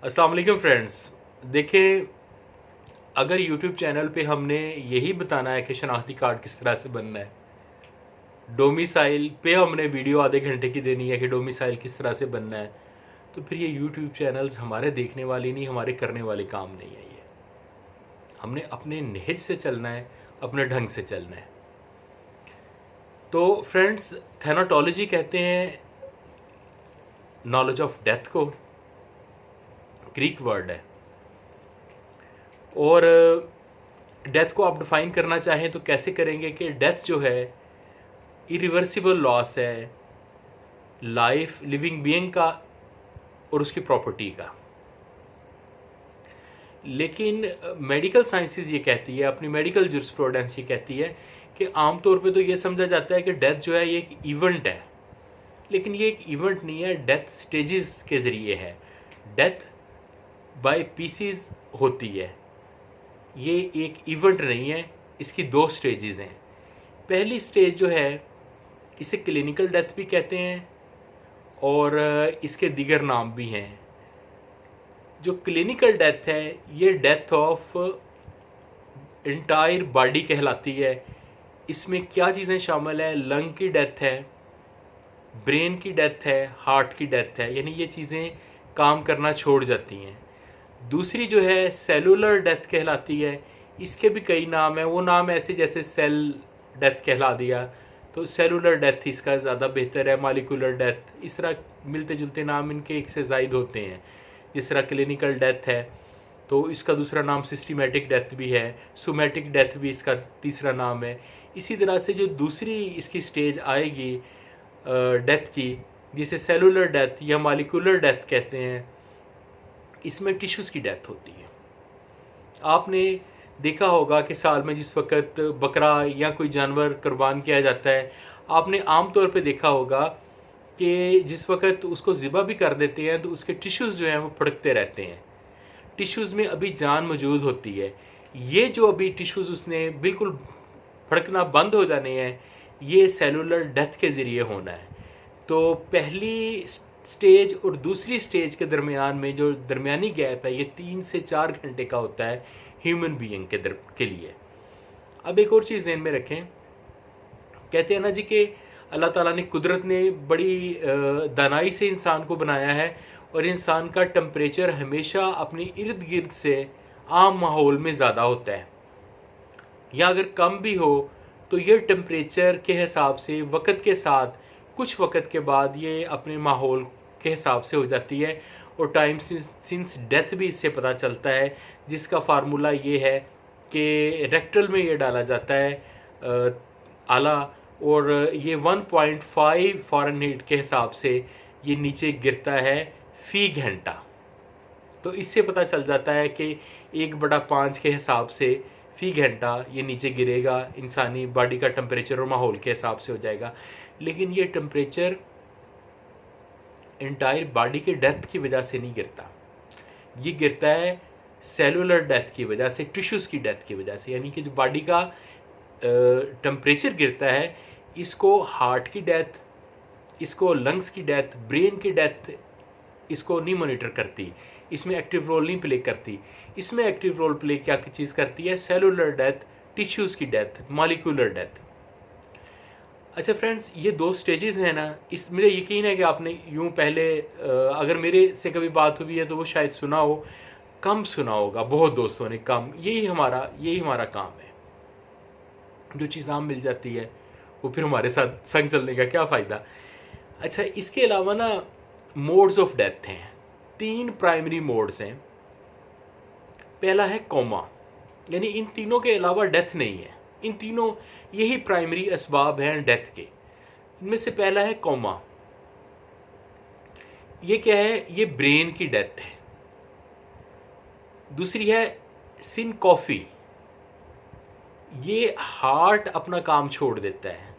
अस्सलाम वालेकुम फ्रेंड्स। देखिए, अगर यूट्यूब चैनल पे हमने यही बताना है कि शनाख्ती कार्ड किस तरह से बनना है, डोमिसाइल पे हमने वीडियो आधे घंटे की देनी है कि डोमिसाइल किस तरह से बनना है, तो फिर ये यूट्यूब चैनल्स हमारे देखने वाली नहीं, हमारे करने वाले काम नहीं है। ये हमने अपने नहज से चलना है, अपने ढंग से चलना है। तो फ्रेंड्स, थैनाटोलॉजी कहते हैं नॉलेज ऑफ डेथ को, ग्रीक वर्ड है। और डेथ को आप डिफाइन करना चाहें तो कैसे करेंगे कि डेथ जो है इरिवर्सिबल लॉस है लाइफ लिविंग बीइंग का और उसकी प्रॉपर्टी का। लेकिन मेडिकल साइंसेज ये कहती है, अपनी मेडिकल जूरिस्प्रूडेंस ये कहती है कि आमतौर पे तो ये समझा जाता है कि डेथ जो है ये एक इवेंट है, लेकिन ये एक इवेंट नहीं है, डेथ स्टेजेस के ज़रिए है। डेथ बाय पीसीज होती है, ये एक इवेंट नहीं है, इसकी दो स्टेजेस हैं। पहली स्टेज जो है इसे क्लिनिकल डेथ भी कहते हैं और इसके दीगर नाम भी हैं। जो क्लिनिकल डेथ है ये डेथ ऑफ इंटायर बॉडी कहलाती है। इसमें क्या चीज़ें शामिल है? लंग की डेथ है, ब्रेन की डेथ है, हार्ट की डेथ है, यानी ये चीज़ें काम करना छोड़ जाती हैं। दूसरी जो है सेलुलर डेथ कहलाती है। इसके भी कई नाम हैं, वो नाम ऐसे जैसे सेल डेथ कहला दिया तो सेलुलर डेथ इसका ज़्यादा बेहतर है, मॉलिक्यूलर डेथ, इस तरह मिलते जुलते नाम इनके एक से ज़ायद होते हैं। जिस तरह क्लिनिकल डेथ है तो इसका दूसरा नाम सिस्टमेटिक डेथ भी है, सोमैटिक डेथ भी इसका तीसरा नाम है। इसी तरह से जो दूसरी इसकी स्टेज आएगी डेथ की, जिसे सेलुलर डेथ या मॉलिक्यूलर डेथ कहते हैं, इसमें टिश्यूज़ की डेथ होती है। आपने देखा होगा कि साल में जिस वक्त बकरा या कोई जानवर कुर्बान किया जाता है, आपने आम तौर पे देखा होगा कि जिस वक्त उसको ज़िबा भी कर देते हैं तो उसके टिश्यूज़ जो हैं वो फड़कते रहते हैं। टिश्यूज़ में अभी जान मौजूद होती है। ये जो अभी टिश्यूज़ उसने बिल्कुल फड़कना बंद हो जाने हैं, ये सेलुलर डेथ के ज़रिए होना है। तो पहली स्टेज और दूसरी स्टेज के दरमियान में जो दरमियानी गैप है ये 3 से 4 घंटे का होता है ह्यूमन बीइंग के लिए। अब एक और चीज़ ध्यान में रखें, कहते हैं ना जी कि अल्लाह ताला ने कुदरत ने बड़ी दानाई से इंसान को बनाया है और इंसान का टेम्परेचर हमेशा अपने इर्द गिर्द से आम माहौल में ज़्यादा होता है, या अगर कम भी हो तो ये टेम्परेचर के हिसाब से वक्त के साथ कुछ वक्त के बाद ये अपने माहौल के हिसाब से हो जाती है। और टाइम सिंस डेथ भी इससे पता चलता है, जिसका फार्मूला ये है कि रेक्टल में ये डाला जाता है आला, और ये 1.5 फ़ारेनहीट के हिसाब से ये नीचे गिरता है फी घंटा। तो इससे पता चल जाता है कि 1/5 के हिसाब से फी घंटा ये नीचे गिरेगा, इंसानी बॉडी का टेम्परेचर और माहौल के हिसाब से हो जाएगा। लेकिन ये टेम्परेचर इंटायर बॉडी के डेथ की वजह से नहीं गिरता, ये गिरता है सेलुलर डेथ की वजह से, टिश्यूज़ की डेथ की वजह से। यानी कि जो बॉडी का टेम्परेचर गिरता है, इसको हार्ट की डेथ, इसको लंग्स की डेथ, ब्रेन की डेथ इसको नहीं मॉनिटर करती, इसमें एक्टिव रोल नहीं प्ले करती। इसमें एक्टिव रोल प्ले क्या चीज़ करती है? सेलुलर डेथ, टिश्यूज़ की डेथ, मॉलिक्यूलर डेथ। अच्छा फ्रेंड्स, ये दो स्टेजेस हैं ना, इस मुझे यकीन है कि आपने यूँ पहले अगर मेरे से कभी बात हुई है तो वो शायद सुना हो, कम सुना होगा, बहुत दोस्तों ने कम। यही हमारा काम है। जो चीज़ आम मिल जाती है वो फिर हमारे साथ संग चलने का क्या फ़ायदा। अच्छा, इसके अलावा ना मोड्स ऑफ डेथ हैं, 3 प्राइमरी मोड्स हैं। पहला है कोमा, यानी इन तीनों के अलावा डेथ नहीं है, इन तीनों यही प्राइमरी असबाब हैं डेथ के। इनमें से पहला है कोमा। ये क्या है? ये ब्रेन की डेथ है। दूसरी है सिनकोफी, ये हार्ट अपना काम छोड़ देता है।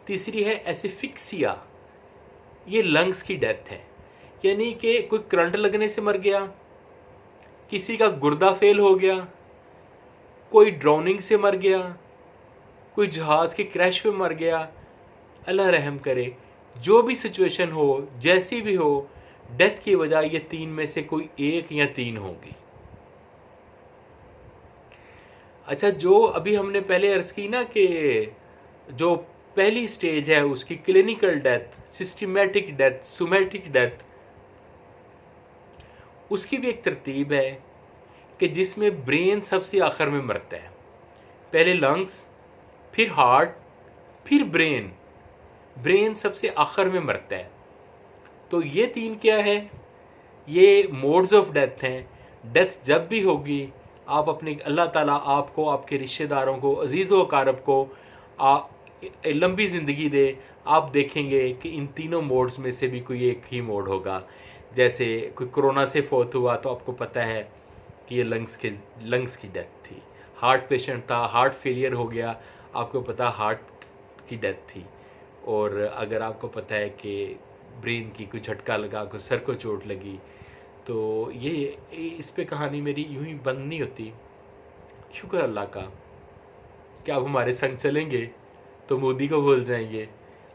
तीसरी है एसिफिक्सिया, ये लंग्स की डेथ है, यानी कि कोई करंट लगने से मर गया, किसी का गुर्दा फेल हो गया, कोई ड्राउनिंग से मर गया, कोई जहाज़ के क्रैश में मर गया, अल्लाह रहम करे। जो भी सिचुएशन हो, जैसी भी हो, डेथ की वजह ये तीन में से कोई एक या तीन होगी। अच्छा, जो अभी हमने पहले अर्ज की ना कि जो पहली स्टेज है उसकी clinical death, systematic death, somatic death, उसकी भी एक तरतीब है कि जिसमें ब्रेन सबसे आखिर में मरता है। पहले लंग्स, फिर हार्ट, फिर ब्रेन। ब्रेन सबसे आखिर में मरता है। तो ये तीन क्या है? ये मोड्स ऑफ डेथ हैं। डेथ जब भी होगी, आप अपने अल्लाह ताला आपको, आपके रिश्तेदारों को, अजीज़ व अकारब को लंबी ज़िंदगी दे। आप देखेंगे कि इन तीनों मोड्स में से भी कोई एक ही मोड होगा। जैसे कोई कोरोना से फौत हुआ तो आपको पता है कि ये लंग्स की डेथ थी। हार्ट पेशेंट था, हार्ट फेलियर हो गया, आपको पता हार्ट की डेथ थी। और अगर आपको पता है कि ब्रेन की कोई झटका लगा, कोई सर को चोट लगी, तो ये इस पे कहानी मेरी यूं ही बंद नहीं होती। शुक्र अल्लाह का कि अब हमारे संग चलेंगे तो मोदी को भूल जाएंगे।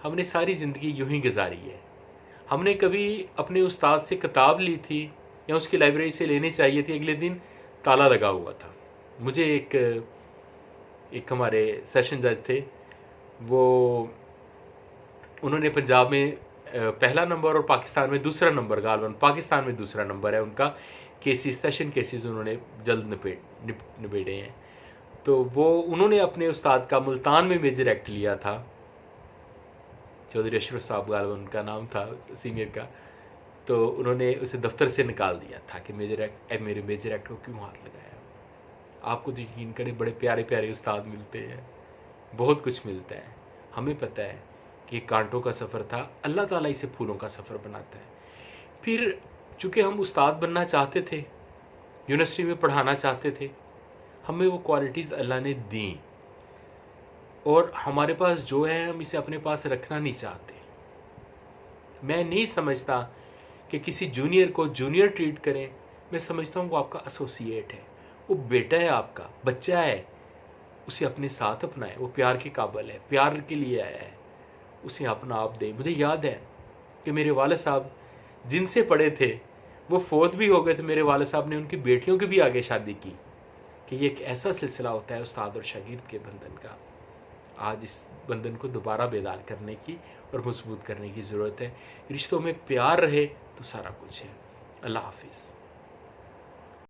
हमने सारी ज़िंदगी यूं ही गुजारी है। हमने कभी अपने उस्ताद से किताब ली थी या उसकी लाइब्रेरी से लेनी चाहिए थी, अगले दिन ताला लगा हुआ था। मुझे एक हमारे सेशन जज थे, वो उन्होंने पंजाब में पहला नंबर और पाकिस्तान में दूसरा नंबर, गालबन पाकिस्तान में दूसरा नंबर है उनका, केसेस, सेशन केसेस उन्होंने जल्द निबेड़े हैं। तो वो उन्होंने अपने उस्ताद का मुल्तान में मेजर एक्ट लिया था, चौधरी अशरफ साहब गालबन उनका नाम था सीनियर का। तो उन्होंने उसे दफ्तर से निकाल दिया था कि मेरे मेजर एक्ट को क्यों हाथ लगाया। आपको तो यकीन करें, बड़े प्यारे प्यारे उस्ताद मिलते हैं, बहुत कुछ मिलता है। हमें पता है कि कांटों का सफ़र था, अल्लाह ताला इसे फूलों का सफ़र बनाता है। फिर चूँकि हम उस्ताद बनना चाहते थे, यूनिवर्सिटी में पढ़ाना चाहते थे, हमें वो क्वालिटीज़ अल्लाह ने दी, और हमारे पास जो है हम इसे अपने पास रखना नहीं चाहते। मैं नहीं समझता कि किसी जूनियर को जूनियर ट्रीट करें। मैं समझता हूँ वो आपका एसोसिएट है, वो बेटा है, आपका बच्चा है, उसे अपने साथ अपनाएं। वो प्यार के काबिल है, प्यार के लिए आया है, उसे अपना आप दें। मुझे याद है कि मेरे वाले साहब जिनसे पढ़े थे वो फौत भी हो गए थे। मेरे वाले साहब ने उनकी बेटियों की भी आगे शादी की। कि ये एक ऐसा सिलसिला होता है उस्ताद और शागिर्द के बंधन का। आज इस बंधन को दोबारा बेदार करने की और मजबूत करने की ज़रूरत है। रिश्तों में प्यार रहे तो सारा कुछ है। अल्लाह हाफिज़।